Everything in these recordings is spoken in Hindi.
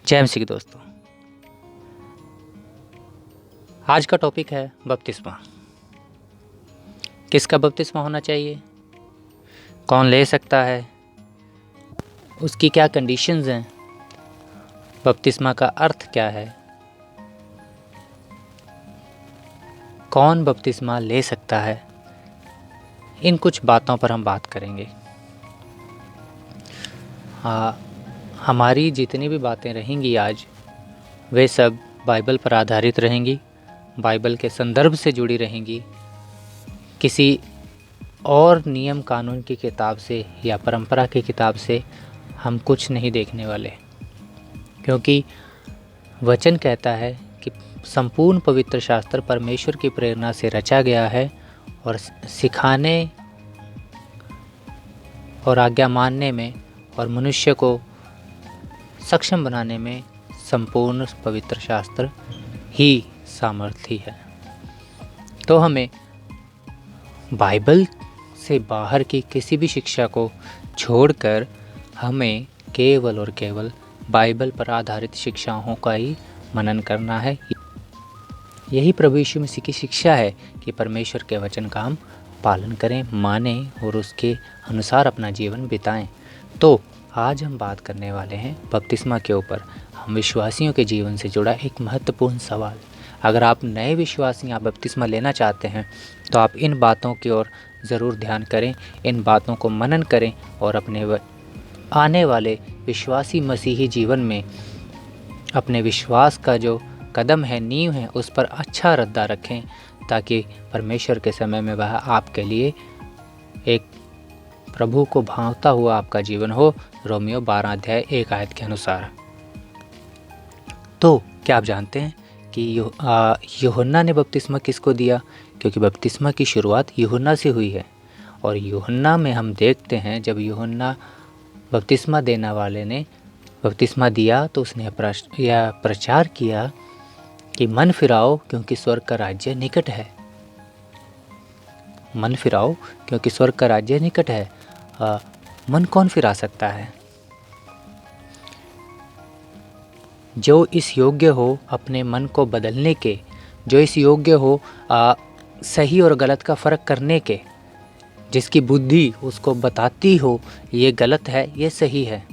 जय मसीह दोस्तों। आज का टॉपिक है बपतिस्मा। किसका बपतिस्मा होना चाहिए, कौन ले सकता है, उसकी क्या कंडीशंस हैं, बपतिस्मा का अर्थ क्या है, कौन बपतिस्मा ले सकता है, इन कुछ बातों पर हम बात करेंगे। हमारी जितनी भी बातें रहेंगी आज, वे सब बाइबल पर आधारित रहेंगी, बाइबल के संदर्भ से जुड़ी रहेंगी। किसी और नियम कानून की किताब से या परंपरा की किताब से हम कुछ नहीं देखने वाले, क्योंकि वचन कहता है कि संपूर्ण पवित्र शास्त्र परमेश्वर की प्रेरणा से रचा गया है और सिखाने और आज्ञा मानने में और मनुष्य को सक्षम बनाने में संपूर्ण पवित्र शास्त्र ही सामर्थी है। तो हमें बाइबल से बाहर की किसी भी शिक्षा को छोड़कर हमें केवल और केवल बाइबल पर आधारित शिक्षाओं का ही मनन करना है। यही प्रभु यीशु मसीह की शिक्षा है कि परमेश्वर के वचन का हम पालन करें, मानें और उसके अनुसार अपना जीवन बिताएं। तो आज हम बात करने वाले हैं बपतिस्मा के ऊपर, हम विश्वासियों के जीवन से जुड़ा एक महत्वपूर्ण सवाल। अगर आप नए विश्वासी आप बपतिस्मा लेना चाहते हैं तो आप इन बातों की ओर ज़रूर ध्यान करें, इन बातों को मनन करें और अपने आने वाले विश्वासी मसीही जीवन में अपने विश्वास का जो कदम है, नींव है, उस पर अच्छा रद्दा रखें, ताकि परमेश्वर के समय में वह आपके लिए एक प्रभु को भावता हुआ आपका जीवन हो। रोमियो 12 अध्याय 1 आयत के अनुसार। तो क्या आप जानते हैं कि यूहन्ना ने बपतिस्मा किसको दिया? क्योंकि बपतिस्मा की शुरुआत यूहन्ना से हुई है और यूहन्ना में हम देखते हैं जब यूहन्ना बपतिस्मा देने वाले ने बपतिस्मा दिया तो उसने प्रचार किया कि मन फिराओ क्योंकि स्वर्ग का राज्य निकट है। मन फिराओ क्योंकि स्वर्ग का राज्य निकट है। मन कौन फिरा सकता है? जो इस योग्य हो अपने मन को बदलने के, जो इस योग्य हो सही और गलत का फ़र्क करने के, जिसकी बुद्धि उसको बताती हो ये गलत है ये सही है,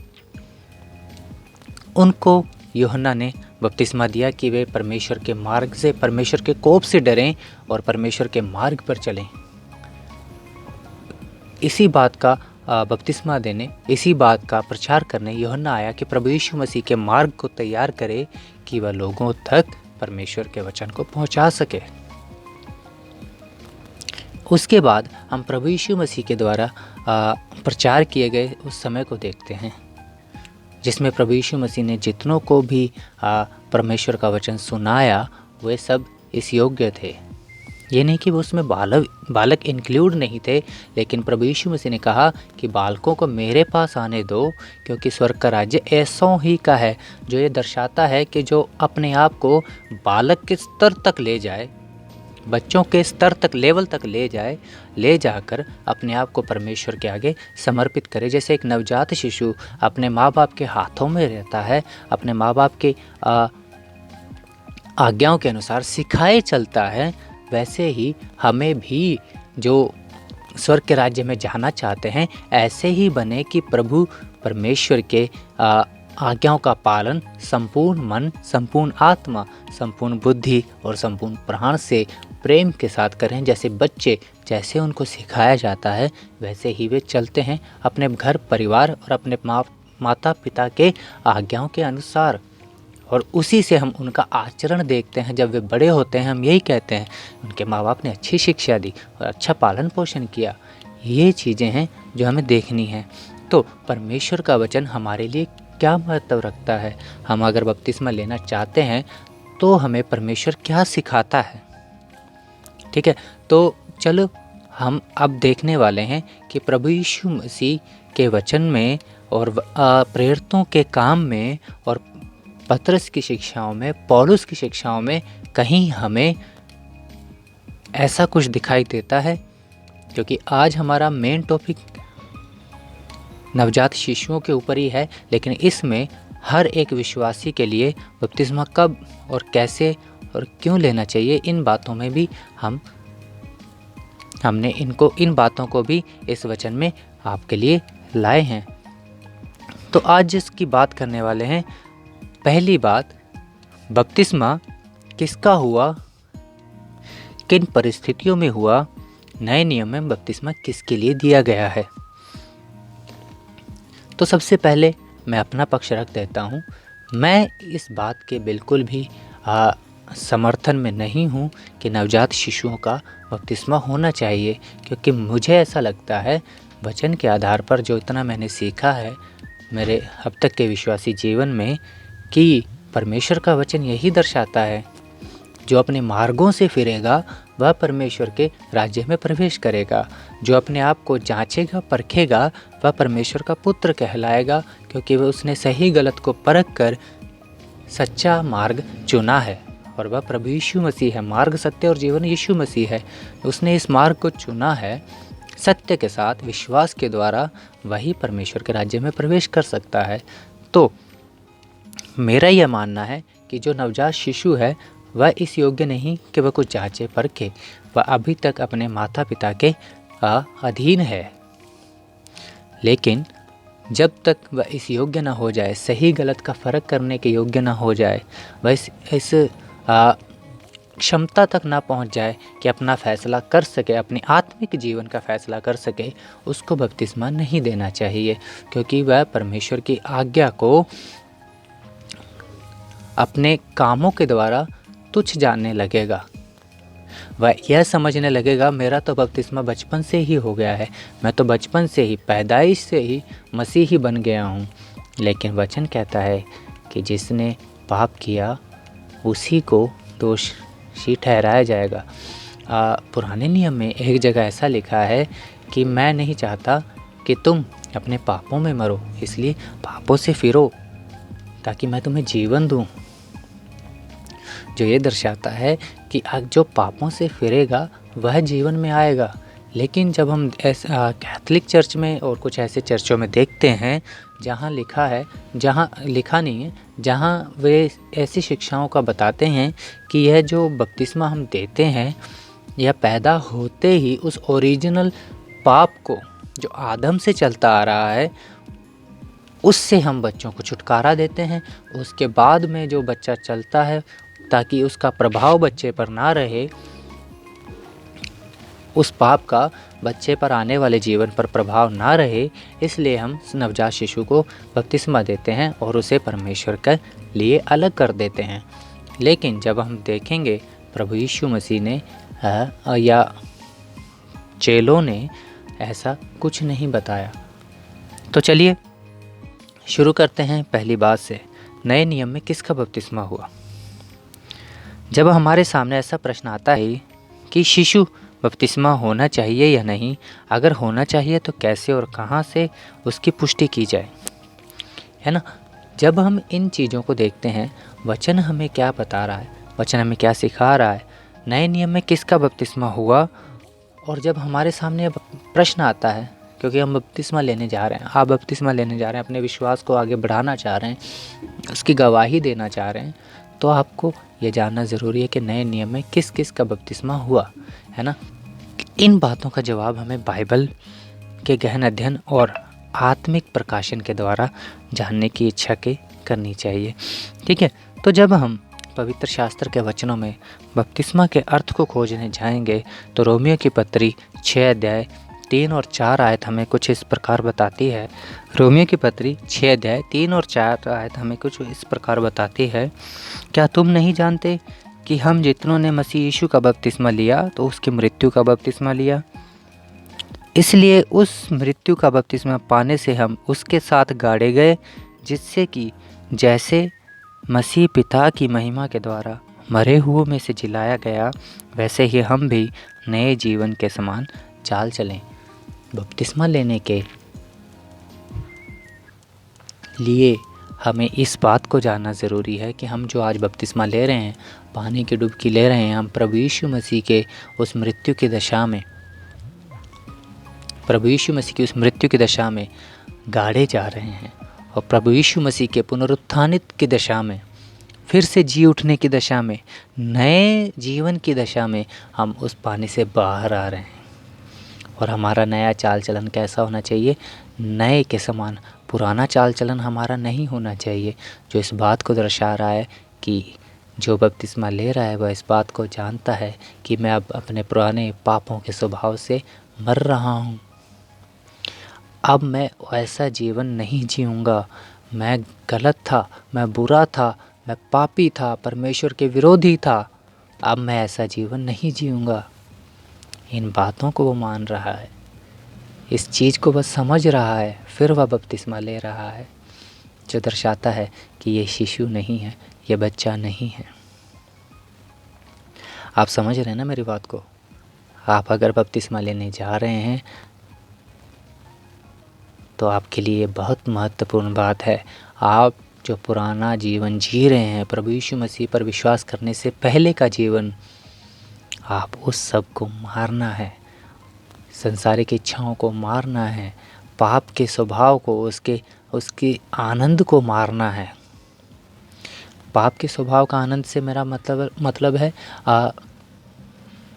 उनको यूहन्ना ने बपतिस्मा दिया कि वे परमेश्वर के मार्ग से, परमेश्वर के कोप से डरें और परमेश्वर के मार्ग पर चलें। इसी बात का बपतिस्मा देने, इसी बात का प्रचार करने यूहन्ना आया कि प्रभु यीशु मसीह के मार्ग को तैयार करे कि वह लोगों तक परमेश्वर के वचन को पहुंचा सके। उसके बाद हम प्रभु यीशु मसीह के द्वारा प्रचार किए गए उस समय को देखते हैं, जिसमें प्रभु यीशु मसीह ने जितनों को भी परमेश्वर का वचन सुनाया वे सब इस योग्य थे। ये नहीं कि वो उसमें बालक इंक्लूड नहीं थे, लेकिन प्रभु यीशु मसीह ने कहा कि बालकों को मेरे पास आने दो, क्योंकि स्वर्ग का राज्य ऐसों ही का है। जो ये दर्शाता है कि जो अपने आप को बालक के स्तर तक ले जाए, बच्चों के स्तर तक, लेवल तक ले जाकर अपने आप को परमेश्वर के आगे समर्पित करे। जैसे एक नवजात शिशु अपने माँ बाप के हाथों में रहता है, अपने माँ बाप के आज्ञाओं के अनुसार सिखाए चलता है, वैसे ही हमें भी जो स्वर्ग के राज्य में जाना चाहते हैं ऐसे ही बने कि प्रभु परमेश्वर के आज्ञाओं का पालन संपूर्ण मन, संपूर्ण आत्मा, संपूर्ण बुद्धि और संपूर्ण प्राण से प्रेम के साथ करें। जैसे बच्चे, जैसे उनको सिखाया जाता है वैसे ही वे चलते हैं अपने घर परिवार और अपने माता पिता के आज्ञाओं के अनुसार, और उसी से हम उनका आचरण देखते हैं। जब वे बड़े होते हैं हम यही कहते हैं उनके माँ बाप ने अच्छी शिक्षा दी और अच्छा पालन पोषण किया। ये चीज़ें हैं जो हमें देखनी है। तो परमेश्वर का वचन हमारे लिए क्या महत्व रखता है? हम अगर बपतिस्मा लेना चाहते हैं तो हमें परमेश्वर क्या सिखाता है? ठीक है, तो चलो हम अब देखने वाले हैं कि प्रभु यीशु मसीह के वचन में और प्रेरितों के काम में और पतरस की शिक्षाओं में, पौलुस की शिक्षाओं में कहीं हमें ऐसा कुछ दिखाई देता है। क्योंकि आज हमारा मेन टॉपिक नवजात शिशुओं के ऊपर ही है, लेकिन इसमें हर एक विश्वासी के लिए बपतिस्मा कब और कैसे और क्यों लेना चाहिए, इन बातों में भी हमने इन बातों को भी इस वचन में आपके लिए लाए हैं। तो आज जिसकी बात करने वाले हैं, पहली बात, बपतिस्मा किसका हुआ, किन परिस्थितियों में हुआ, नए नियम में बपतिस्मा किसके लिए दिया गया है। तो सबसे पहले मैं अपना पक्ष रख देता हूँ। मैं इस बात के बिल्कुल भी समर्थन में नहीं हूँ कि नवजात शिशुओं का बपतिस्मा होना चाहिए, क्योंकि मुझे ऐसा लगता है वचन के आधार पर जो इतना मैंने सीखा है मेरे अब तक के विश्वासी जीवन में, कि परमेश्वर का वचन यही दर्शाता है, जो अपने मार्गों से फिरेगा वह परमेश्वर के राज्य में प्रवेश करेगा। जो अपने आप को जांचेगा परखेगा वह परमेश्वर का पुत्र कहलाएगा, क्योंकि वह उसने सही गलत को परख कर सच्चा मार्ग चुना है, और वह प्रभु यीशु मसीह है। मार्ग, सत्य और जीवन यीशु मसीह है। उसने इस मार्ग को चुना है। सत्य के साथ विश्वास के द्वारा वही परमेश्वर के राज्य में प्रवेश कर सकता है। तो मेरा यह मानना है कि जो नवजात शिशु है वह इस योग्य नहीं कि वह कुछ जांचे परखे। वह अभी तक अपने माता पिता के अधीन है, लेकिन जब तक वह इस योग्य ना हो जाए, सही गलत का फ़र्क करने के योग्य ना हो जाए, वह इस क्षमता तक ना पहुंच जाए कि अपना फैसला कर सके, अपने आत्मिक जीवन का फैसला कर सके, उसको बपतिस्मा नहीं देना चाहिए। क्योंकि वह परमेश्वर की आज्ञा को अपने कामों के द्वारा तुच्छ जानने लगेगा। वह यह समझने लगेगा मेरा तो बपतिस्मा बचपन से ही हो गया है, मैं तो बचपन से ही, पैदाइश से ही मसीही बन गया हूँ। लेकिन वचन कहता है कि जिसने पाप किया उसी को दोषी ठहराया जाएगा। पुराने नियम में एक जगह ऐसा लिखा है कि मैं नहीं चाहता कि तुम अपने पापों में मरो, इसलिए पापों से फिरो ताकि मैं तुम्हें जीवन दूँ। जो ये दर्शाता है कि जो पापों से फिरेगा वह जीवन में आएगा। लेकिन जब हम कैथोलिक चर्च में और कुछ ऐसे चर्चों में देखते हैं जहाँ लिखा नहीं है, जहाँ वे ऐसी शिक्षाओं का बताते हैं कि यह जो बपतिस्मा हम देते हैं यह पैदा होते ही उस ओरिजिनल पाप को जो आदम से चलता आ रहा है उससे हम बच्चों को छुटकारा देते हैं। उसके बाद में जो बच्चा चलता है, ताकि उसका प्रभाव बच्चे पर ना रहे, उस पाप का बच्चे पर आने वाले जीवन पर प्रभाव ना रहे, इसलिए हम नवजात शिशु को बपतिस्मा देते हैं और उसे परमेश्वर के लिए अलग कर देते हैं। लेकिन जब हम देखेंगे प्रभु यीशु मसीह ने या चेलों ने ऐसा कुछ नहीं बताया। तो चलिए शुरू करते हैं पहली बात से, नए नियम में किसका बपतिस्मा हुआ। जब हमारे सामने ऐसा प्रश्न आता है कि शिशु बपतिस्मा होना चाहिए या नहीं, अगर होना चाहिए तो कैसे और कहाँ से उसकी पुष्टि की जाए, है ना। जब हम इन चीज़ों को देखते हैं, वचन हमें क्या बता रहा है, वचन हमें क्या सिखा रहा है, नए नियम में किसका बपतिस्मा हुआ। और जब हमारे सामने प्रश्न आता है, क्योंकि हम बपतिस्मा लेने जा रहे हैं, आप बपतिस्मा लेने जा रहे हैं, अपने विश्वास को आगे बढ़ाना चाह रहे हैं, उसकी गवाही देना चाह रहे हैं, तो आपको ये जानना ज़रूरी है कि नए नियम में किस किस का बपतिस्मा हुआ, है ना। इन बातों का जवाब हमें बाइबल के गहन अध्ययन और आत्मिक प्रकाशन के द्वारा जानने की इच्छा के करनी चाहिए, ठीक है। तो जब हम पवित्र शास्त्र के वचनों में बपतिस्मा के अर्थ को खोजने जाएंगे तो रोमियो की पत्री 6 अध्याय 3 और 4 आयत हमें कुछ इस प्रकार बताती है। रोमियो की पत्री 6 अध्याय 3 और 4 आयत हमें कुछ इस प्रकार बताती है, क्या तुम नहीं जानते कि हम जितनों ने मसीह यीशु का बपतिस्मा लिया तो उसकी मृत्यु का बपतिस्मा लिया, इसलिए उस मृत्यु का बपतिस्मा पाने से हम उसके साथ गाड़े गए, जिससे कि जैसे मसीह पिता की महिमा के द्वारा मरे हुओं में से जिलाया गया, वैसे ही हम भी नए जीवन के समान चाल चलें। बपतिस्मा लेने के लिए हमें इस बात को जानना ज़रूरी है कि हम जो आज बपतिस्मा ले रहे हैं, पानी की डुबकी ले रहे हैं, हम प्रभु यीशु मसीह के उस मृत्यु की दशा में, प्रभु यीशु मसीह की उस मृत्यु की दशा में गाड़े जा रहे हैं। और प्रभु यीशु मसीह के पुनरुत्थानित की दशा में, फिर से जी उठने की दशा में, नए जीवन की दशा में हम उस पानी से बाहर आ रहे हैं। और हमारा नया चाल चलन कैसा होना चाहिए? नए के समान। पुराना चाल चलन हमारा नहीं होना चाहिए, जो इस बात को दर्शा रहा है कि जो बपतिस्मा ले रहा है वह इस बात को जानता है कि मैं अब अपने पुराने पापों के स्वभाव से मर रहा हूँ। अब मैं ऐसा जीवन नहीं जीऊँगा। मैं गलत था, मैं बुरा था, मैं पापी था, परमेश्वर के विरोधी था। अब मैं ऐसा जीवन नहीं जीऊँगा। इन बातों को वो मान रहा है, इस चीज़ को वह समझ रहा है, फिर वह बपतिस्मा ले रहा है, जो दर्शाता है कि ये शिशु नहीं है, ये बच्चा नहीं है। आप समझ रहे हैं ना मेरी बात को? आप अगर बपतिस्मा लेने जा रहे हैं तो आपके लिए बहुत महत्वपूर्ण बात है। आप जो पुराना जीवन जी रहे हैं, प्रभु यीशु मसीह पर विश्वास करने से पहले का जीवन, आप उस सब को मारना है, संसारिक इच्छाओं को मारना है, पाप के स्वभाव को, उसके आनंद को मारना है। पाप के स्वभाव का आनंद से मेरा मतलब है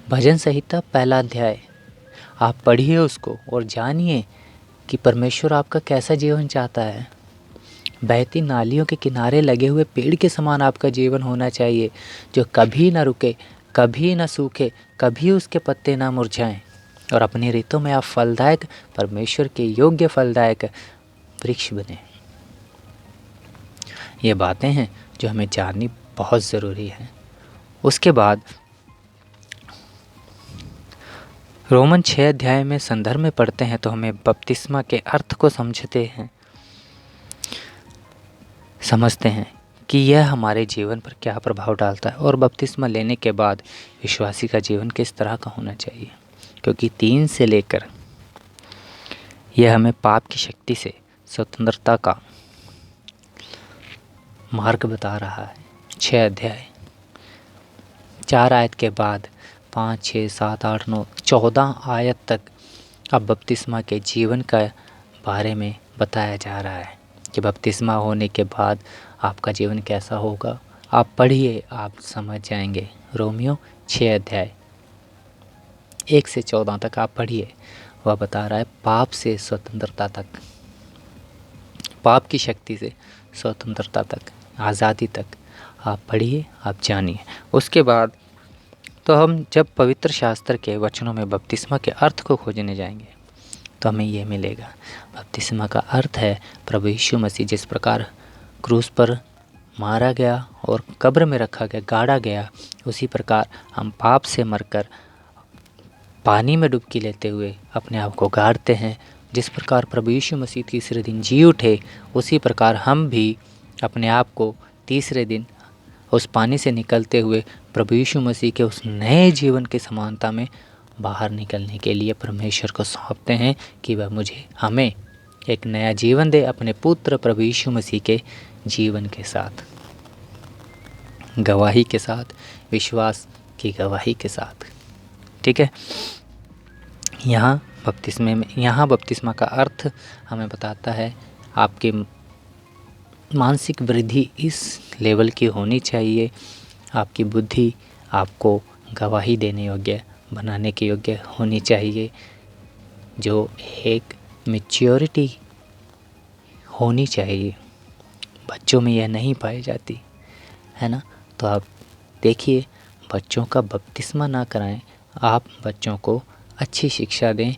भजन संहिता 1 अध्याय। आप पढ़िए उसको और जानिए कि परमेश्वर आपका कैसा जीवन चाहता है। बहती नालियों के किनारे लगे हुए पेड़ के समान आपका जीवन होना चाहिए, जो कभी ना रुके, कभी ना सूखे, कभी उसके पत्ते ना मुरझाएं, और अपनी ऋतु में आप फलदायक, परमेश्वर के योग्य फलदायक वृक्ष बने। ये बातें हैं जो हमें जाननी बहुत ज़रूरी है। उसके बाद रोमन 6 अध्याय में संदर्भ में पढ़ते हैं तो हमें बपतिस्मा के अर्थ को समझते हैं कि यह हमारे जीवन पर क्या प्रभाव डालता है, और बपतिस्मा लेने के बाद विश्वासी का जीवन किस तरह का होना चाहिए। क्योंकि 3 से लेकर यह हमें पाप की शक्ति से स्वतंत्रता का मार्ग बता रहा है। 6 अध्याय 4 आयत के बाद 5, 6, 7, 8, 9, 14 आयत तक अब बपतिस्मा के जीवन का बारे में बताया जा रहा है कि बपतिस्मा होने के बाद आपका जीवन कैसा होगा। आप पढ़िए, आप समझ जाएंगे। रोमियो 6 अध्याय 1 से 14 तक आप पढ़िए। वह बता रहा है पाप से स्वतंत्रता तक, पाप की शक्ति से स्वतंत्रता तक, आज़ादी तक। आप पढ़िए, आप जानिए। उसके बाद तो हम जब पवित्र शास्त्र के वचनों में बपतिस्मा के अर्थ को खोजने जाएंगे तो हमें ये मिलेगा। बपतिस्मा का अर्थ है प्रभु यीशु मसीह जिस प्रकार क्रूस पर मारा गया और कब्र में रखा गया, गाड़ा गया, उसी प्रकार हम पाप से मरकर पानी में डुबकी लेते हुए अपने आप को गाड़ते हैं। जिस प्रकार प्रभु यीशु मसीह तीसरे दिन जी उठे, उसी प्रकार हम भी अपने आप को तीसरे दिन उस पानी से निकलते हुए प्रभु यीशु मसीह के उस नए जीवन की समानता में बाहर निकलने के लिए परमेश्वर को सौंपते हैं कि वह हमें एक नया जीवन दे अपने पुत्र प्रभु यीशु मसीह के जीवन के साथ, गवाही के साथ, विश्वास की गवाही के साथ। ठीक है। यहाँ बपतिस्मा का अर्थ हमें बताता है आपकी मानसिक वृद्धि इस लेवल की होनी चाहिए, आपकी बुद्धि आपको गवाही देने योग्य, बनाने के योग्य होनी चाहिए, जो एक मैच्योरिटी होनी चाहिए। बच्चों में यह नहीं पाई जाती है ना। तो आप देखिए, बच्चों का बपतिस्मा ना कराएं, आप बच्चों को अच्छी शिक्षा दें।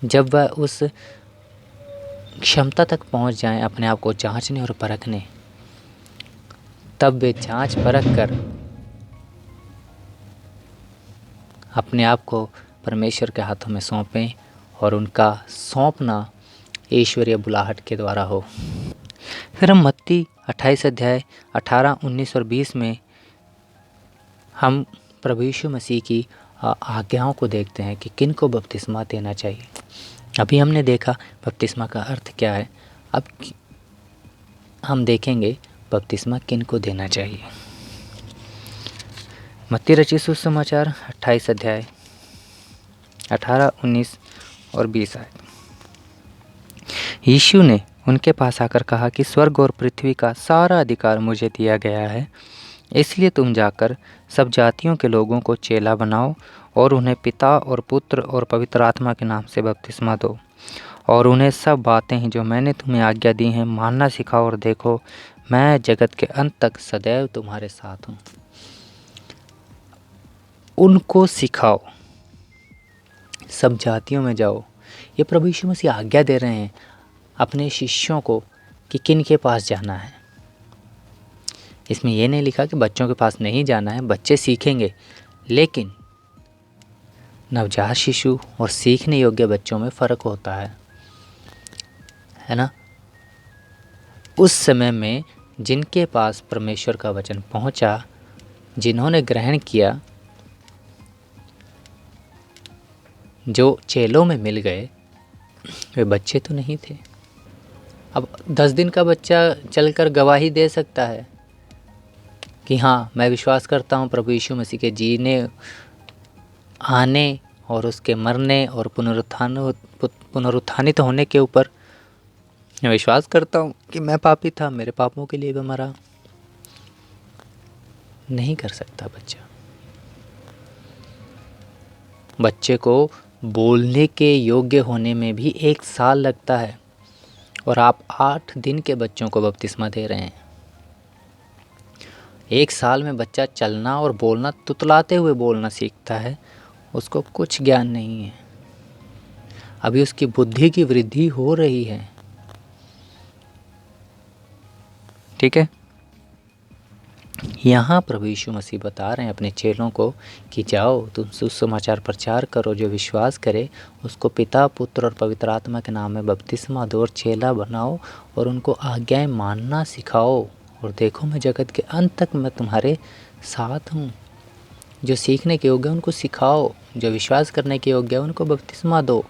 जब वह उस क्षमता तक पहुंच जाएं अपने आप को जांचने और परखने, तब वे जांच परख कर अपने आप को परमेश्वर के हाथों में सौंपें और उनका सौंपना ईश्वरीय बुलाहट के द्वारा हो। फिर हम मत्ती 28 अध्याय 18, 19 और 20 में हम प्रभु यीशु मसीह की आज्ञाओं को देखते हैं कि किन को बपतिस्मा देना चाहिए। अभी हमने देखा बपतिस्मा का अर्थ क्या है, अब हम देखेंगे बपतिस्मा किन को देना चाहिए। मत्ती रचित सुसमाचार 28 अध्याय 18, 19 और 20 आयत। यीशु ने उनके पास आकर कहा कि स्वर्ग और पृथ्वी का सारा अधिकार मुझे दिया गया है, इसलिए तुम जाकर सब जातियों के लोगों को चेला बनाओ और उन्हें पिता और पुत्र और पवित्र आत्मा के नाम से बपतिस्मा दो, और उन्हें सब बातें जो मैंने तुम्हें आज्ञा दी हैं मानना सिखाओ, और देखो मैं जगत के अंत तक सदैव तुम्हारे साथ हूँ। उनको सिखाओ, सब जातियों में जाओ। ये प्रभु यीशु मसीह आज्ञा दे रहे हैं अपने शिष्यों को कि किन के पास जाना है। इसमें यह नहीं लिखा कि बच्चों के पास नहीं जाना है, बच्चे सीखेंगे, लेकिन नवजात शिशु और सीखने योग्य बच्चों में फ़र्क होता है ना। उस समय में जिनके पास परमेश्वर का वचन पहुंचा, जिन्होंने ग्रहण किया, जो चेलों में मिल गए, वे बच्चे तो नहीं थे। अब 10 दिन का बच्चा चलकर गवाही दे सकता है कि हाँ, मैं विश्वास करता हूँ प्रभु यीशु मसीह के जीने, आने और उसके मरने और पुनरुत्थानित होने के ऊपर मैं विश्वास करता हूँ कि मैं पापी था, मेरे पापों के लिए वह मरा। नहीं कर सकता बच्चे को बोलने के योग्य होने में भी 1 साल लगता है, और आप 8 दिन के बच्चों को बपतिस्मा दे रहे हैं। 1 साल में बच्चा चलना और बोलना, तुतलाते हुए बोलना सीखता है, उसको कुछ ज्ञान नहीं है, अभी उसकी बुद्धि की वृद्धि हो रही है। ठीक है, यहाँ प्रभु यीशु मसीह बता रहे हैं अपने चेलों को कि जाओ तुम सुसमाचार प्रचार करो, जो विश्वास करे उसको पिता, पुत्र और पवित्र आत्मा के नाम में बपतिस्मा दो और चेला बनाओ, और उनको आज्ञाएं मानना सिखाओ, और देखो मैं जगत के अंत तक मैं तुम्हारे साथ हूँ। जो सीखने के योग्य उनको सिखाओ, जो विश्वास करने के योग्य उनको बपतिस्मा दो।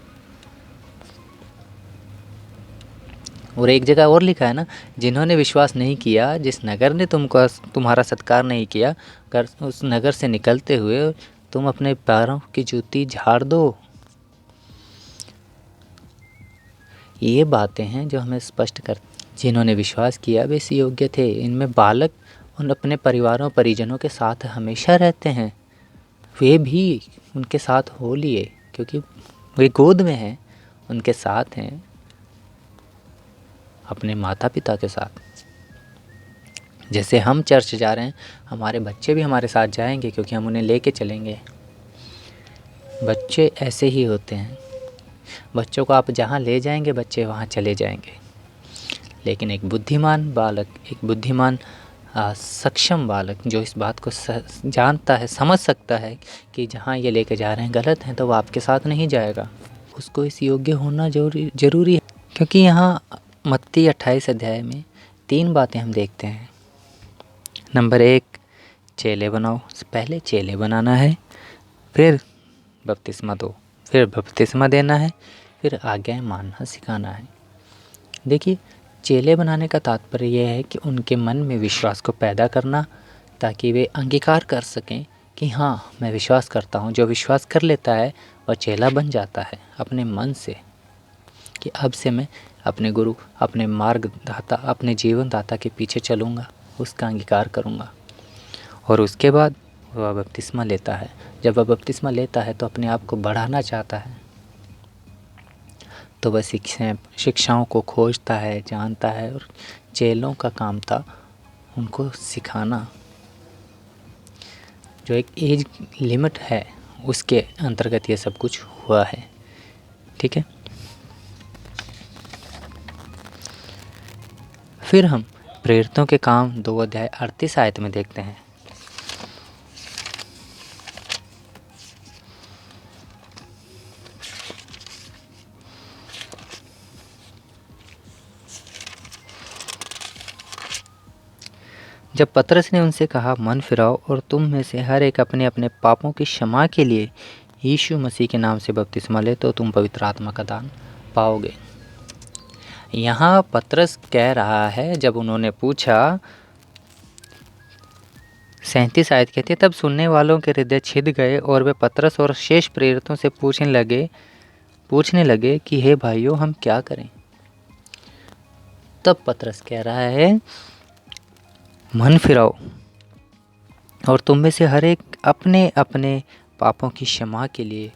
और एक जगह और लिखा है ना, जिन्होंने विश्वास नहीं किया, जिस नगर ने तुम्हारा सत्कार नहीं किया, उस नगर से निकलते हुए तुम अपने पैरों की जूती झाड़ दो। ये बातें हैं जो हमें स्पष्ट कर, जिन्होंने विश्वास किया वे इस योग्य थे। इनमें बालक उन अपने परिवारों परिजनों के साथ हमेशा रहते हैं, वे भी उनके साथ हो लिए, क्योंकि वे गोद में हैं, उनके साथ हैं, अपने माता पिता के साथ। जैसे हम चर्च जा रहे हैं, हमारे बच्चे भी हमारे साथ जाएंगे, क्योंकि हम उन्हें लेके चलेंगे। बच्चे ऐसे ही होते हैं, बच्चों को आप जहाँ ले जाएंगे बच्चे वहाँ चले जाएंगे। लेकिन एक बुद्धिमान बालक, एक बुद्धिमान सक्षम बालक जो इस बात को जानता है, समझ सकता है कि जहाँ ये लेके जा रहे हैं गलत हैं, तो वो आपके साथ नहीं जाएगा। उसको इस योग्य होना जरूरी है। क्योंकि यहाँ मत्ती 28 अध्याय में 3 बातें हम देखते हैं। नंबर 1, चेले बनाओ। पहले चेले बनाना है, फिर बपतिस्मा दो, फिर बपतिस्मा देना है, फिर आज्ञाएं मानना सिखाना है। देखिए, चेले बनाने का तात्पर्य यह है कि उनके मन में विश्वास को पैदा करना, ताकि वे अंगीकार कर सकें कि हाँ, मैं विश्वास करता हूँ। जो विश्वास कर लेता है वह चेला बन जाता है अपने मन से, कि अब से मैं अपने गुरु, अपने मार्गदाता, अपने जीवन दाता के पीछे चलूँगा, उसका अंगीकार करूँगा। और उसके बाद वह बपतिस्मा लेता है। जब वह बपतिस्मा लेता है तो अपने आप को बढ़ाना चाहता है, तो वह शिक्षाओं को खोजता है, जानता है, और चेलों का काम था उनको सिखाना। जो एक एज लिमिट है उसके अंतर्गत ये सब कुछ हुआ है। ठीक है, फिर हम प्रेरितों के काम 2 अध्याय 38 आयत में देखते हैं। जब पतरस ने उनसे कहा, मन फिराओ और तुम में से हर एक अपने अपने पापों की क्षमा के लिए यीशु मसीह के नाम से बपतिस्मा ले, तो तुम पवित्र आत्मा का दान पाओगे। यहाँ पतरस कह रहा है, जब उन्होंने पूछा, 37 आयत कहती है, तब सुनने वालों के हृदय छिद गए और वे पतरस और शेष प्रेरितों से पूछने लगे कि हे भाइयों, हम क्या करें। तब पतरस कह रहा है, मन फिराओ और तुम में से हर एक अपने अपने पापों की क्षमा के लिए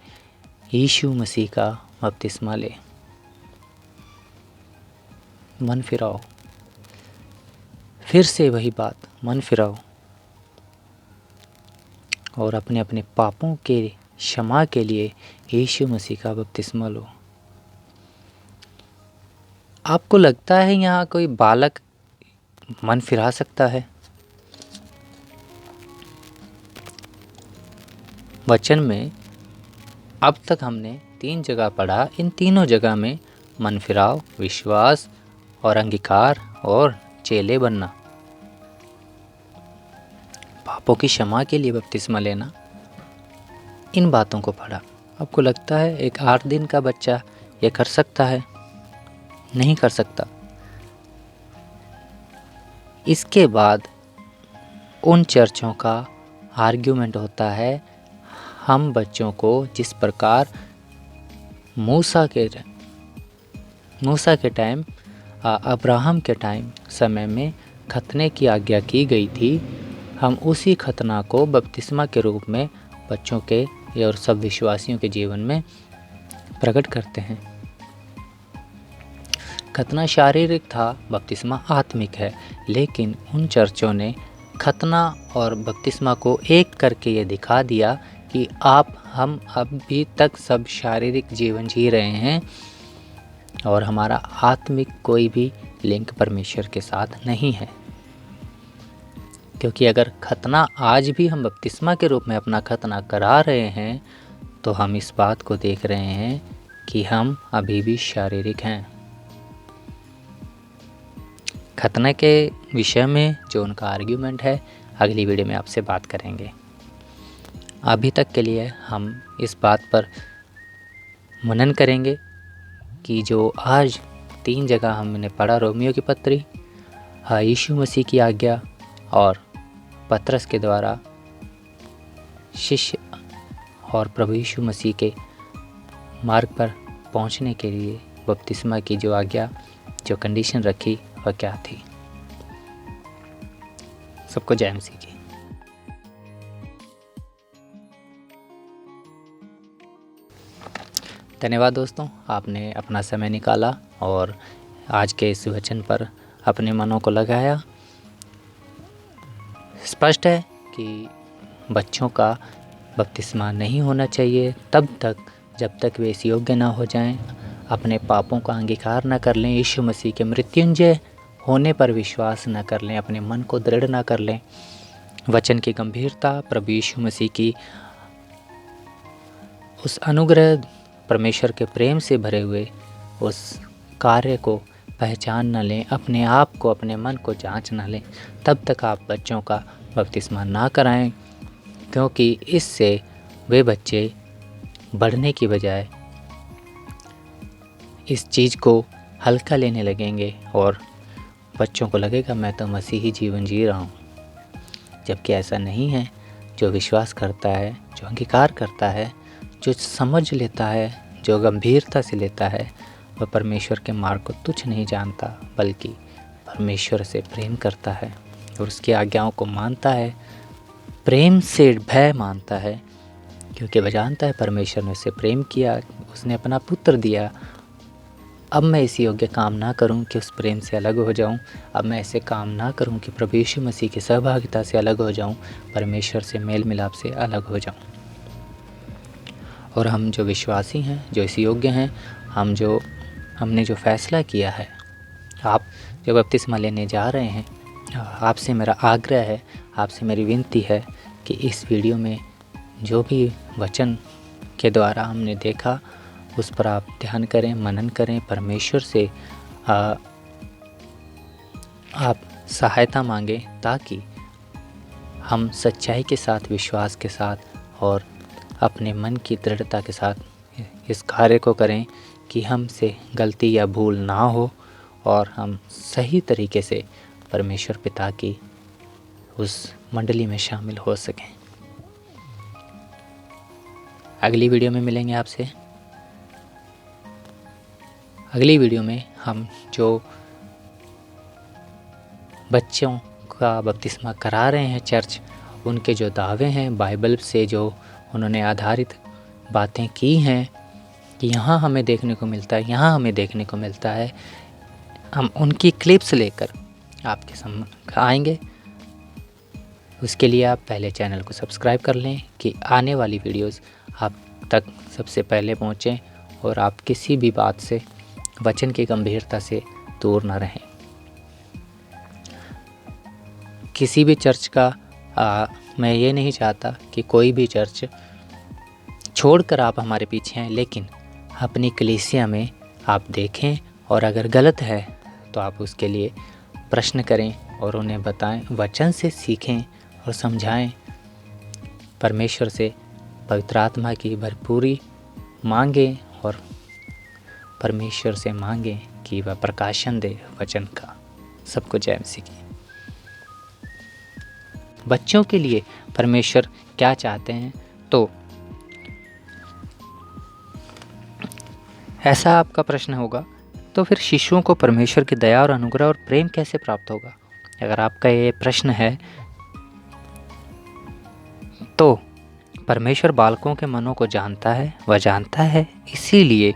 यीशु मसीह का बपतिस्मा ले। मन फिराओ, फिर से वही बात, मन फिराओ और अपने अपने पापों के क्षमा के लिए यीशु मसीह का बपतिस्मा लो। आपको लगता है यहाँ कोई बालक मन फिरा सकता है? वचन में अब तक हमने 3 जगह पढ़ा, इन तीनों जगह में मन फिराव, विश्वास और अंगीकार और चेले बनना, पापों की क्षमा के लिए बपतिस्मा लेना, इन बातों को पढ़ा। आपको लगता है एक 8 दिन का बच्चा ये कर सकता है? नहीं कर सकता। इसके बाद उन चर्चों का आर्ग्यूमेंट होता है, हम बच्चों को जिस प्रकार मूसा के टाइम, अब्राहम के टाइम समय में खतने की आज्ञा की गई थी, हम उसी खतना को बपतिस्मा के रूप में बच्चों के और सब विश्वासियों के जीवन में प्रकट करते हैं। खतना शारीरिक था, बपतिस्मा आत्मिक है, लेकिन उन चर्चों ने खतना और बपतिस्मा को एक करके ये दिखा दिया कि हम अभी तक सब शारीरिक जीवन जी रहे हैं और हमारा आत्मिक कोई भी लिंक परमेश्वर के साथ नहीं है। क्योंकि अगर खतना आज भी हम बपतिस्मा के रूप में अपना खतना करा रहे हैं तो हम इस बात को देख रहे हैं कि हम अभी भी शारीरिक हैं। खतना के विषय में जो उनका आर्ग्यूमेंट है, अगली वीडियो में आपसे बात करेंगे। अभी तक के लिए हम इस बात पर मनन करेंगे कि जो आज 3 जगह हमने पढ़ा, रोमियो की पत्री, यीशु मसीह की आज्ञा और पतरस के द्वारा शिष्य और प्रभु यीशु मसीह के मार्ग पर पहुंचने के लिए बपतिस्मा की जो आज्ञा, जो कंडीशन रखी, वह क्या थी। सबको जय मसीह की। धन्यवाद दोस्तों, आपने अपना समय निकाला और आज के इस वचन पर अपने मनों को लगाया। स्पष्ट है कि बच्चों का बपतिस्मा नहीं होना चाहिए तब तक जब तक वे इस योग्य ना हो जाएं, अपने पापों का अंगीकार न कर लें, यीशु मसीह के मृत्युंजय होने पर विश्वास न कर लें, अपने मन को दृढ़ न कर लें, वचन की गंभीरता, प्रभु यीशु मसीह की उस अनुग्रह, परमेश्वर के प्रेम से भरे हुए उस कार्य को पहचान न लें, अपने आप को, अपने मन को जांच न लें, तब तक आप बच्चों का बपतिस्मा ना कराएं, क्योंकि इससे वे बच्चे बढ़ने की बजाय इस चीज़ को हल्का लेने लगेंगे और बच्चों को लगेगा मैं तो मसीही जीवन जी रहा हूँ, जबकि ऐसा नहीं है। जो विश्वास करता है, जो अंगीकार करता है, जो समझ लेता है, जो गंभीरता से लेता है, वह परमेश्वर के मार्ग को तुच्छ नहीं जानता, बल्कि परमेश्वर से प्रेम करता है और उसकी आज्ञाओं को मानता है, प्रेम से भय मानता है, क्योंकि वह जानता है परमेश्वर ने उससे प्रेम किया, उसने अपना पुत्र दिया। अब मैं इस योग्य काम ना करूं कि उस प्रेम से अलग हो जाऊं, अब मैं ऐसे काम ना करूं कि प्रभु यीशु मसीह की सहभागिता से अलग हो जाऊं, परमेश्वर से मेल मिलाप से अलग हो जाऊं। और हम जो विश्वासी हैं, जो इस योग्य हैं, हमने जो फैसला किया है, आप जो बपतिस्मा लेने जा रहे हैं, आपसे मेरा आग्रह है, आपसे मेरी विनती है कि इस वीडियो में जो भी वचन के द्वारा हमने देखा उस पर आप ध्यान करें, मनन करें, परमेश्वर से आप सहायता मांगें, ताकि हम सच्चाई के साथ, विश्वास के साथ और अपने मन की दृढ़ता के साथ इस कार्य को करें कि हमसे गलती या भूल ना हो और हम सही तरीके से परमेश्वर पिता की उस मंडली में शामिल हो सकें। अगली वीडियो में मिलेंगे आपसे। अगली वीडियो में हम जो बच्चों का बपतिस्मा करा रहे हैं चर्च, उनके जो दावे हैं बाइबल से जो उन्होंने आधारित बातें की हैं कि यहाँ हमें देखने को मिलता है, यहाँ हमें देखने को मिलता है, हम उनकी क्लिप्स लेकर आपके सामने आएंगे। उसके लिए आप पहले चैनल को सब्सक्राइब कर लें कि आने वाली वीडियोस आप तक सबसे पहले पहुँचें और आप किसी भी बात से, वचन की गंभीरता से दूर न रहें। किसी भी चर्च का मैं ये नहीं चाहता कि कोई भी चर्च छोड़कर आप हमारे पीछे हैं, लेकिन अपनी कलीसिया में आप देखें और अगर गलत है तो आप उसके लिए प्रश्न करें और उन्हें बताएं, वचन से सीखें और समझाएं। परमेश्वर से पवित्र आत्मा की भरपूरी मांगें और परमेश्वर से मांगें कि वह प्रकाशन दे वचन का। सबको जय मसीह की। बच्चों के लिए परमेश्वर क्या चाहते हैं, तो ऐसा आपका प्रश्न होगा, तो फिर शिशुओं को परमेश्वर की दया और अनुग्रह और प्रेम कैसे प्राप्त होगा? अगर आपका ये प्रश्न है तो परमेश्वर बालकों के मनों को जानता है, वह जानता है, इसीलिए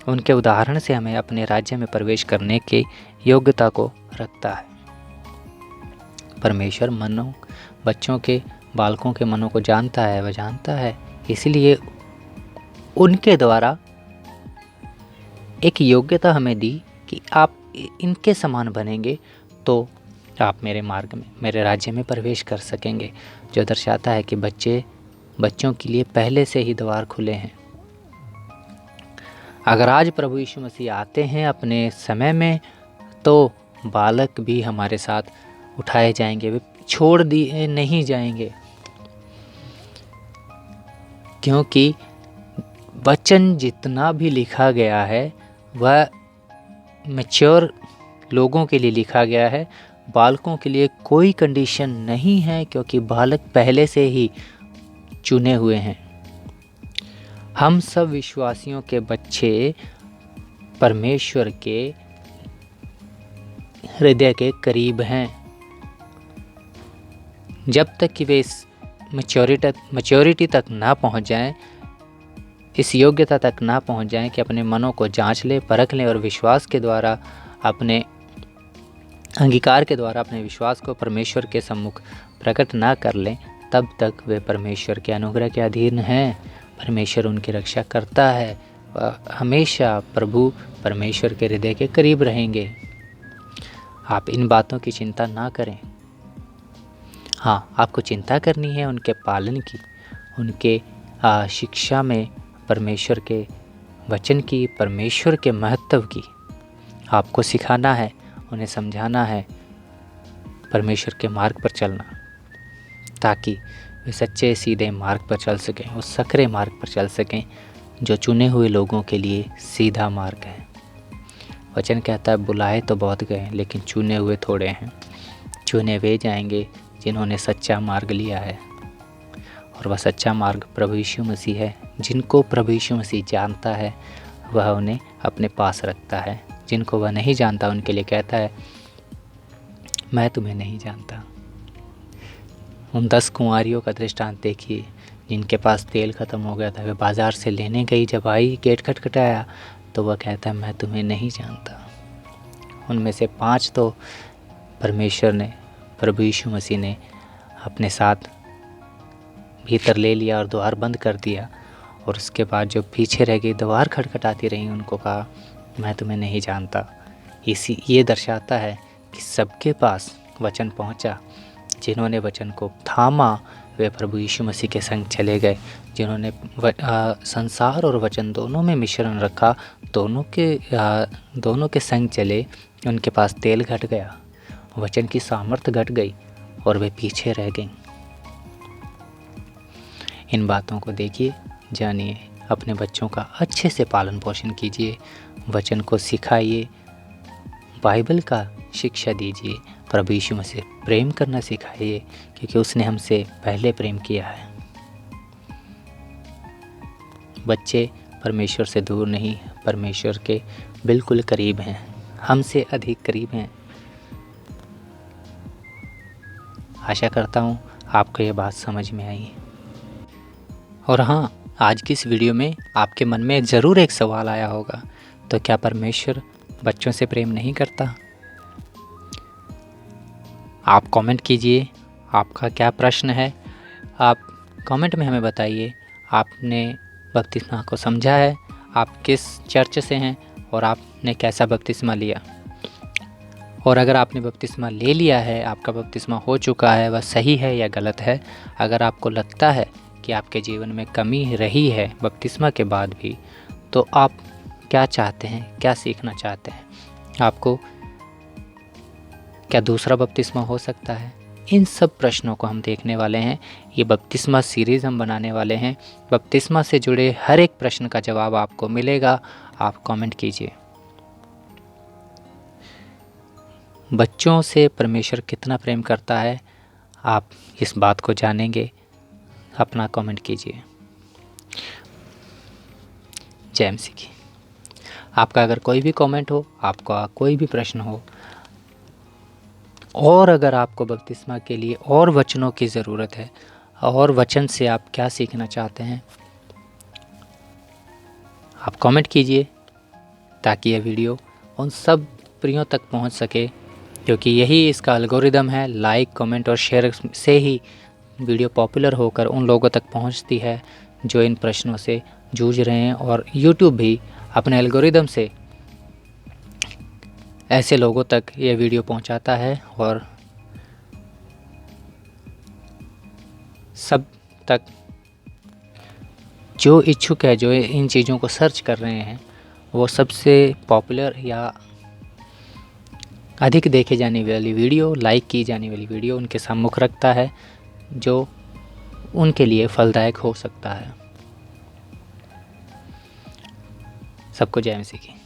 उनके उदाहरण से हमें अपने राज्य में प्रवेश करने की योग्यता को रखता है। परमेश्वर मनों, बच्चों के, बालकों के मनों को जानता है, वह जानता है, इसीलिए उनके द्वारा एक योग्यता हमें दी कि आप इनके समान बनेंगे तो आप मेरे मार्ग में, मेरे राज्य में प्रवेश कर सकेंगे, जो दर्शाता है कि बच्चों के लिए पहले से ही द्वार खुले हैं। अगर आज प्रभु यीशु मसीह आते हैं अपने समय में, तो बालक भी हमारे साथ उठाए जाएंगे, वे छोड़ दिए नहीं जाएंगे, क्योंकि वचन जितना भी लिखा गया है वह मैच्योर लोगों के लिए लिखा गया है। बालकों के लिए कोई कंडीशन नहीं है, क्योंकि बालक पहले से ही चुने हुए हैं। हम सब विश्वासियों के बच्चे परमेश्वर के हृदय के करीब हैं। जब तक कि वे इस मैच्योरिटी तक ना पहुंच जाएं, इस योग्यता तक ना पहुंच जाएं कि अपने मनों को जांच लें, परख लें और विश्वास के द्वारा, अपने अंगीकार के द्वारा अपने विश्वास को परमेश्वर के सम्मुख प्रकट ना कर लें, तब तक वे परमेश्वर के अनुग्रह के अधीन हैं। परमेश्वर उनकी रक्षा करता है। हमेशा प्रभु परमेश्वर के हृदय के करीब रहेंगे। आप इन बातों की चिंता ना करें। हाँ, आपको चिंता करनी है उनके पालन की, उनके शिक्षा में परमेश्वर के वचन की, परमेश्वर के महत्व की आपको सिखाना है, उन्हें समझाना है, परमेश्वर के मार्ग पर चलना, ताकि वे सच्चे सीधे मार्ग पर चल सकें, उस सकरे मार्ग पर चल सकें जो चुने हुए लोगों के लिए सीधा मार्ग है। वचन कहता है, बुलाए तो बहुत गए लेकिन चुने हुए थोड़े हैं। चुने वे जाएंगे जिन्होंने सच्चा मार्ग लिया है, और वह सच्चा मार्ग प्रभु यीशु मसीह है। जिनको प्रभु यीशु मसीह जानता है वह उन्हें अपने पास रखता है। जिनको वह नहीं जानता उनके लिए कहता है, मैं तुम्हें नहीं जानता। उन 10 कुंवारियों का दृष्टांत देखिए, जिनके पास तेल ख़त्म हो गया था, वे बाज़ार से लेने गई, जब आई गेट खटखटाया तो वह कहता है, मैं तुम्हें नहीं जानता। उनमें से 5 तो परमेश्वर ने, प्रभु यीशु मसीह ने अपने साथ भीतर ले लिया और द्वार बंद कर दिया, और उसके बाद जो पीछे रह गई, द्वार खटखटाती रही, उनको कहा, मैं तुम्हें नहीं जानता। ये दर्शाता है कि सबके पास वचन पहुंचा। जिन्होंने वचन को थामा वे प्रभु यीशु मसीह के संग चले गए। जिन्होंने संसार और वचन दोनों में मिश्रण रखा, दोनों के संग चले, उनके पास तेल घट गया, वचन की सामर्थ घट गई और वे पीछे रह गईं। इन बातों को देखिए, जानिए, अपने बच्चों का अच्छे से पालन पोषण कीजिए, वचन को सिखाइए, बाइबल का शिक्षा दीजिए, प्रभु यीशु मसीह प्रेम करना सिखाइए, क्योंकि उसने हमसे पहले प्रेम किया है। बच्चे परमेश्वर से दूर नहीं, परमेश्वर के बिल्कुल करीब हैं, हमसे अधिक करीब हैं। आशा करता हूँ आपको ये बात समझ में आई। और हाँ, आज की इस वीडियो में आपके मन में ज़रूर एक सवाल आया होगा, तो क्या परमेश्वर बच्चों से प्रेम नहीं करता? आप कमेंट कीजिए, आपका क्या प्रश्न है, आप कमेंट में हमें बताइए। आपने बपतिस्मा को समझा है, आप किस चर्च से हैं और आपने कैसा बपतिस्मा लिया। और अगर आपने बपतिस्मा ले लिया है, आपका बपतिस्मा हो चुका है, वह सही है या गलत है। अगर आपको लगता है कि आपके जीवन में कमी रही है बपतिस्मा के बाद भी, तो आप क्या चाहते हैं, क्या सीखना चाहते हैं? आपको क्या दूसरा बपतिस्मा हो सकता है? इन सब प्रश्नों को हम देखने वाले हैं। ये बपतिस्मा सीरीज़ हम बनाने वाले हैं। बपतिस्मा से जुड़े हर एक प्रश्न का जवाब आपको मिलेगा। आप कमेंट कीजिए। बच्चों से परमेश्वर कितना प्रेम करता है, आप इस बात को जानेंगे। अपना कमेंट कीजिए। जय मसीह की। आपका अगर कोई भी कमेंट हो, आपका कोई भी प्रश्न हो, और अगर आपको बपतिस्मा के लिए और वचनों की ज़रूरत है, और वचन से आप क्या सीखना चाहते हैं, आप कमेंट कीजिए ताकि यह वीडियो उन सब प्रियों तक पहुंच सके, क्योंकि यही इसका एल्गोरिदम है। लाइक, कमेंट और शेयर से ही वीडियो पॉपुलर होकर उन लोगों तक पहुंचती है जो इन प्रश्नों से जूझ रहे हैं। और यूट्यूब भी अपने एल्गोरिदम से ऐसे लोगों तक ये वीडियो पहुंचाता है और सब तक जो इच्छुक है, जो इन चीज़ों को सर्च कर रहे हैं, वो सबसे पॉपुलर या अधिक देखे जाने वाली वीडियो, लाइक की जाने वाली वीडियो उनके सम्मुख रखता है, जो उनके लिए फलदायक हो सकता है। सबको जय मसीह की।